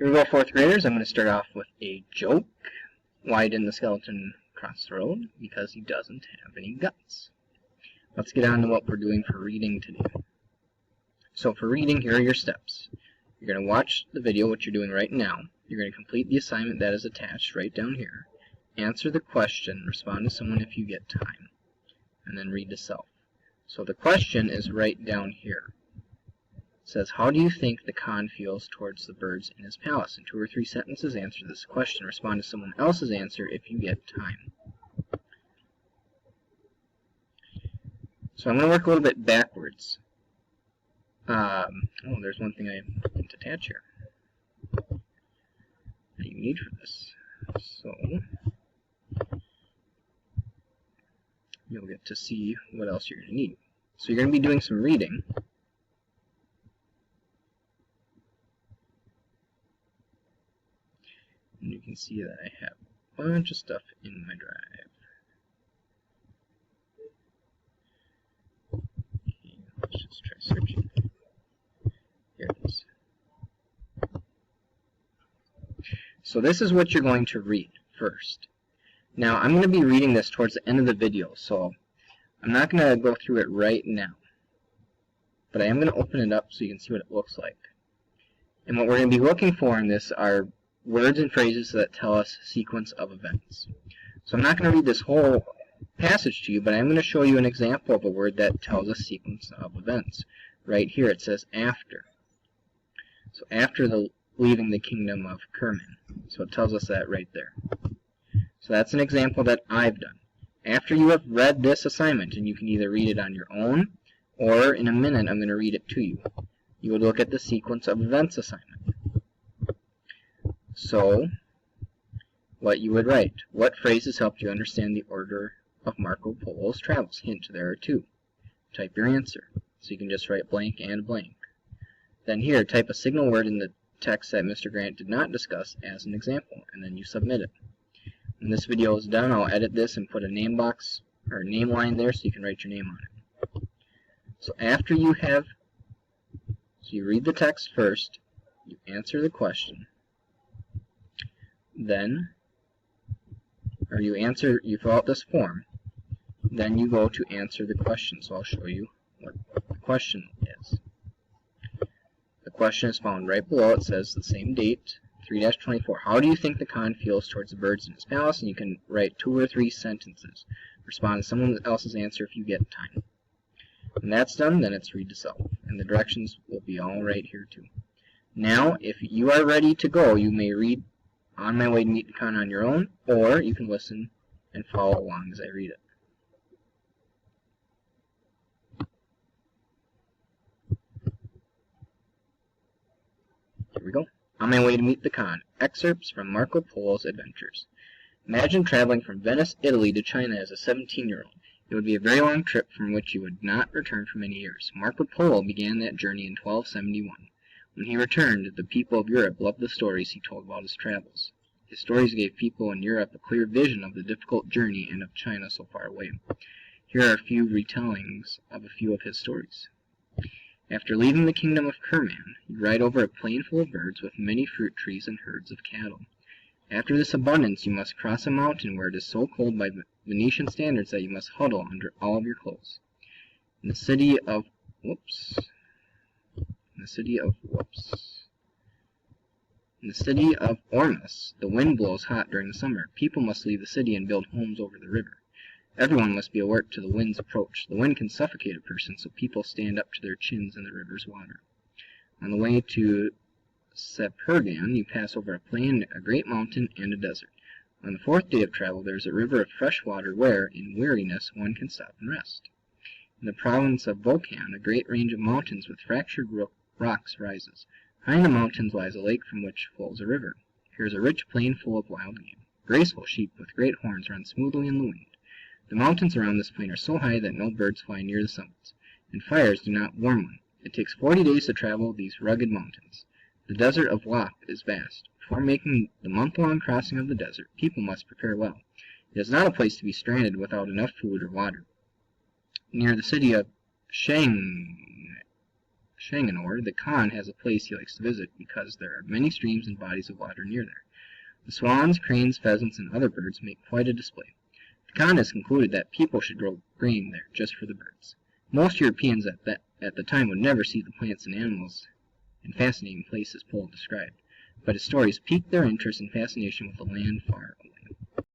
Here we go, 4th graders. I'm going to start off with a joke. Why didn't the skeleton cross the road? Because he doesn't have any guts. Let's get on to what we're doing for reading today. So for reading, here are your steps. You're going to watch the video, what you're doing right now. You're going to complete the assignment that is attached right down here. Answer the question, respond to someone if you get time, and then read to self. So the question is right down here. It says, how do you think the Khan feels towards the birds in his palace? In 2 or 3 sentences, answer this question. Respond to someone else's answer if you get time. So I'm going to work a little bit backwards. Oh, there's one thing I didn't attach here that you need for this. So you'll get to see what else you're going to need. So you're going to be doing some reading. And you can see that I have a bunch of stuff in my drive. Okay, let's just try searching. Here it is. So this is what you're going to read first. Now I'm going to be reading this towards the end of the video, so I'm not going to go through it right now. But I am going to open it up so you can see what it looks like. And what we're going to be looking for in this are words and phrases that tell us sequence of events. So I'm not going to read this whole passage to you, but I'm going to show you an example of a word that tells us sequence of events. Right here it says after. So after the leaving the kingdom of Kerman. So it tells us that right there. So that's an example that I've done. After you have read this assignment, and you can either read it on your own, or in a minute I'm going to read it to you, you would look at the sequence of events assignment. So, what you would write. What phrases helped you understand the order of Marco Polo's travels? Hint, there are 2. Type your answer. So you can just write blank and blank. Then here, type a signal word in the text that Mr. Grant did not discuss as an example, and then you submit it. When this video is done, I'll edit this and put a name box, or name line there so you can write your name on it. So after you have, you read the text first, you answer the question, then, or you fill out this form, then you go to answer the question. So I'll show you what the question is. The question is found right below. It says the same date, 3-24. How do you think the Khan feels towards the birds in his palace? And you can write 2 or 3 sentences. Respond to someone else's answer if you get time. When that's done, then it's read to self. And the directions will be all right here too. Now, if you are ready to go, you may read On My Way to Meet the Khan on your own, or you can listen and follow along as I read it. Here we go. On My Way to Meet the Khan. Excerpts from Marco Polo's Adventures. Imagine traveling from Venice, Italy to China as a 17-year-old. It would be a very long trip from which you would not return for many years. Marco Polo began that journey in 1271. When he returned, the people of Europe loved the stories he told about his travels. His stories gave people in Europe a clear vision of the difficult journey and of China so far away. Here are a few retellings of a few of his stories. After leaving the kingdom of Kerman, you ride over a plain full of birds with many fruit trees and herds of cattle. After this abundance, you must cross a mountain where it is so cold by Venetian standards that you must huddle under all of your clothes. In the city of Ormus, the wind blows hot during the summer. People must leave the city and build homes over the river. Everyone must be alert to the wind's approach. The wind can suffocate a person, so people stand up to their chins in the river's water. On the way to Sepurgan, you pass over a plain, a great mountain, and a desert. On the 4th day of travel, there is a river of fresh water where, in weariness, one can stop and rest. In the province of Volcan, a great range of mountains with fractured rocks rises. Behind the mountains lies a lake from which flows a river. Here is a rich plain full of wild game. Graceful sheep with great horns run smoothly in the wind. The mountains around this plain are so high that no birds fly near the summits, and fires do not warm one. It takes 40 days to travel these rugged mountains. The desert of Wap is vast. Before making the month-long crossing of the desert, people must prepare well. It is not a place to be stranded without enough food or water. Near the city of Shanghai, Shanganore, the Khan has a place he likes to visit because there are many streams and bodies of water near there. The swans, cranes, pheasants, and other birds make quite a display. The Khan has concluded that people should grow grain there just for the birds. Most Europeans at the time would never see the plants and animals and fascinating places Pohl described, but his stories piqued their interest and fascination with a land far away.